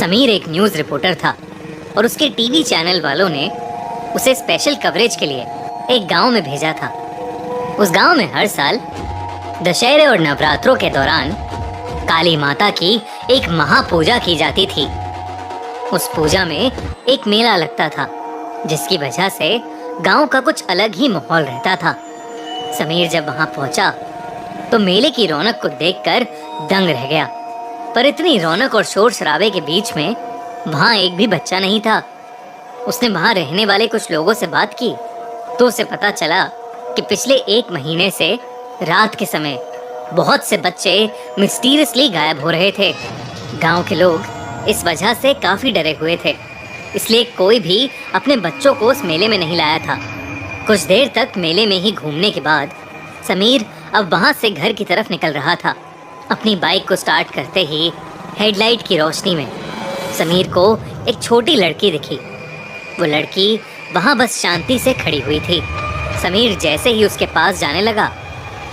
समीर एक news reporter था और उसके टीवी चैनल वालों ने उसे स्पेशल कवरेज के लिए एक गांव में भेजा था। उस गांव में हर साल दशहरे और नवरात्रों के दौरान काली माता की एक महापूजा की जाती थी। उस पूजा में एक मेला लगता था जिसकी वजह से गांव का कुछ अलग ही माहौल रहता था। समीर जब वहां पहुंचा तो मेले की रौनक को देखकर दंग रह गया। पर इतनी रौनक और शोर शराबे के बीच में वहां एक भी बच्चा नहीं था। उसने वहां रहने वाले कुछ लोगों से बात की तो उसे पता चला कि पिछले 1 महीने से रात के समय बहुत से बच्चे मिस्टीरियसली गायब हो रहे थे। गांव के लोग इस वजह से काफी डरे हुए थे, इसलिए कोई भी अपने बच्चों को उस मेले में नहीं लाया था। कुछ देर तक मेले में ही घूमने के बाद समीर अब वहां से घर की तरफ निकल रहा था। अपनी बाइक को स्टार्ट करते ही हेडलाइट की रोशनी में समीर को एक छोटी लड़की दिखी। वो लड़की वहां बस शांति से खड़ी हुई थी। समीर जैसे ही उसके पास जाने लगा,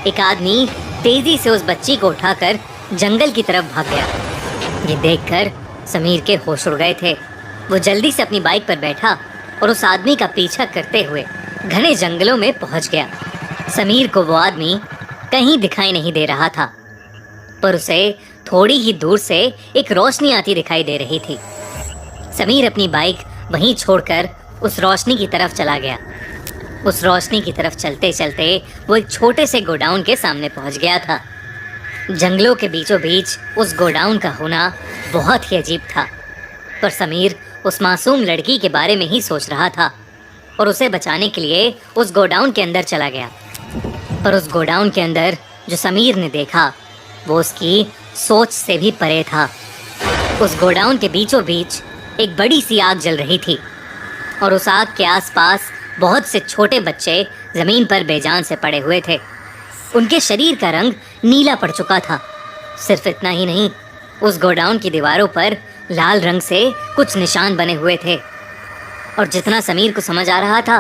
एक आदमी तेजी से उस बच्ची को उठाकर जंगल की तरफ भाग गया। ये देखकर समीर के होश उड़ गए थे। वो जल्दी से अपनी बाइक पर बैठा और उस आदमी का पीछा करते हुए घने जंगलों में पहुंच गया। समीर को वो आदमी कहीं दिखाई नहीं दे रहा था, पर उसे थोड़ी ही दूर से एक रोशनी आती दिखाई दे रही थी। समीर अपनी बाइक वहीं छोड़कर उस रोशनी की तरफ चला गया। उस रोशनी की तरफ चलते चलते वो एक छोटे से गोडाउन के सामने पहुंच गया था। जंगलों के बीचों बीच उस गोडाउन का होना बहुत ही अजीब था, पर समीर उस मासूम लड़की के बारे में ही सोच रहा था और उसे बचाने के लिए उस गोडाउन के अंदर चला गया। पर उस गोडाउन के अंदर जो समीर ने देखा वो उसकी सोच से भी परे था। उस गोडाउन के बीचों बीच एक बड़ी सी आग जल रही थी और उस आग के आसपास बहुत से छोटे बच्चे जमीन पर बेजान से पड़े हुए थे। उनके शरीर का रंग नीला पड़ चुका था। सिर्फ इतना ही नहीं, उस गोडाउन की दीवारों पर लाल रंग से कुछ निशान बने हुए थे और जितना समीर को समझ आ रहा था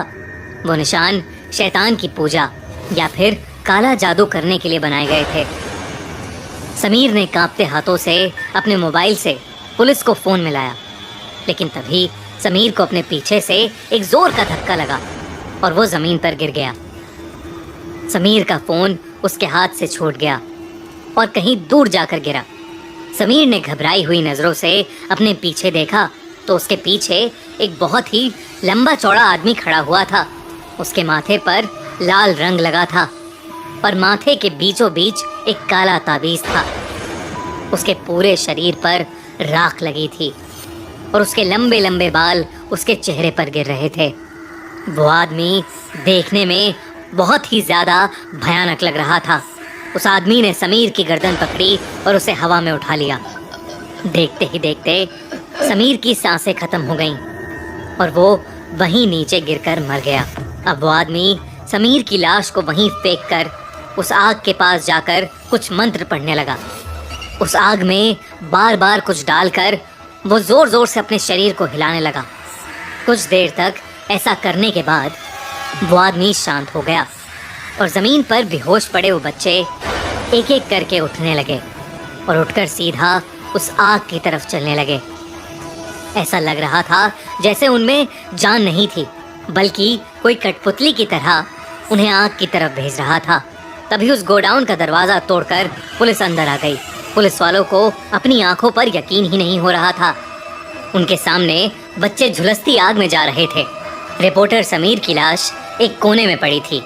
वो निशान शैतान की पूजा या फिर काला जादू करने के लिए बनाए गए थे। समीर ने कांपते हाथों से अपने मोबाइल से पुलिस को फ़ोन मिलाया, लेकिन तभी समीर को अपने पीछे से एक जोर का धक्का लगा और वो ज़मीन पर गिर गया। समीर का फ़ोन उसके हाथ से छूट गया और कहीं दूर जाकर गिरा। समीर ने घबराई हुई नज़रों से अपने पीछे देखा तो उसके पीछे एक बहुत ही लंबा चौड़ा आदमी खड़ा हुआ था। उसके माथे पर लाल रंग लगा था और माथे के बीचों बीच एक काला ताबीज था। उसके पूरे शरीर पर राख लगी थी और उसके लंबे लंबे बाल उसके चेहरे पर गिर रहे थे। वो आदमी देखने में बहुत ही ज़्यादा भयानक लग रहा था। उस आदमी ने समीर की गर्दन पकड़ी और उसे हवा में उठा लिया। देखते ही देखते समीर की सांसें खत्म हो गईं और वो वहीं नीचे गिरकर मर गया। अब वो आदमी समीर की लाश को वहीं फेंक कर उस आग के पास जाकर कुछ मंत्र पढ़ने लगा। उस आग में बार बार कुछ डालकर वो जोर जोर से अपने शरीर को हिलाने लगा। कुछ देर तक ऐसा करने के बाद वो आदमी शांत हो गया और ज़मीन पर बेहोश पड़े वो बच्चे एक एक करके उठने लगे और उठकर सीधा उस आग की तरफ चलने लगे। ऐसा लग रहा था जैसे उनमें जान नहीं थी, बल्कि कोई कठपुतली की तरह उन्हें आग की तरफ भेज रहा था। तभी उस गोडाउन का दरवाज़ा तोड़कर पुलिस अंदर आ गई। पुलिस वालों को अपनी आंखों पर यकीन ही नहीं हो रहा था। उनके सामने बच्चे झुलसती आग में जा रहे थे। रिपोर्टर समीर की लाश एक कोने में पड़ी थी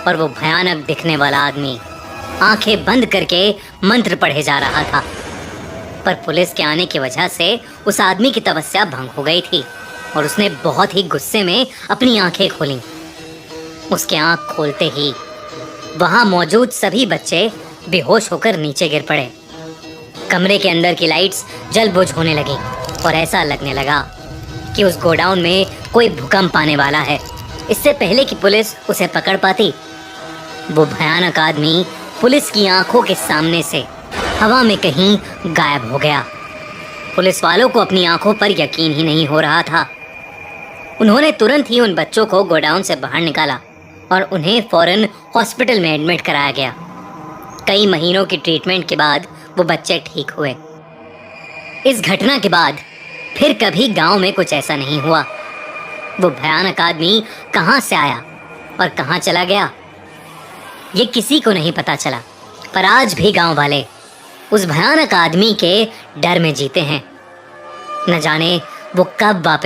और वो भयानक दिखने वाला आदमी आंखें बंद करके मंत्र पढ़े जा रहा था। पर पुलिस के आने की वजह से उस आदमी की तपस्या भंग हो गई थी और उसने बहुत ही गुस्से में अपनी आंखें खोलीं। उसके आंख खोलते ही वहां मौजूद सभी बच्चे बेहोश होकर नीचे गिर पड़े। कमरे के अंदर की लाइट्स जल बुझ होने लगी और ऐसा लगने लगा कि उस गोडाउन में कोई भूकंप आने वाला है। इससे पहले कि पुलिस उसे पकड़ पाती, वो भयानक आदमी पुलिस की आंखों के सामने से हवा में कहीं गायब हो गया। पुलिस वालों को अपनी आंखों पर यकीन ही नहीं हो रहा था। उन्होंने तुरंत ही उन बच्चों को गोडाउन से बाहर निकाला और उन्हें फौरन हॉस्पिटल में एडमिट कराया गया। कई महीनों की ट्रीटमेंट के बाद वो बच्चे ठीक हुए। इस घटना के बाद फिर कभी गांव में कुछ ऐसा नहीं हुआ। वो भयानक आदमी कहां से आया और कहां चला गया, ये किसी को नहीं पता चला। पर आज भी गांव वाले उस भयानक आदमी के डर में जीते हैं। न जाने वो कब वापस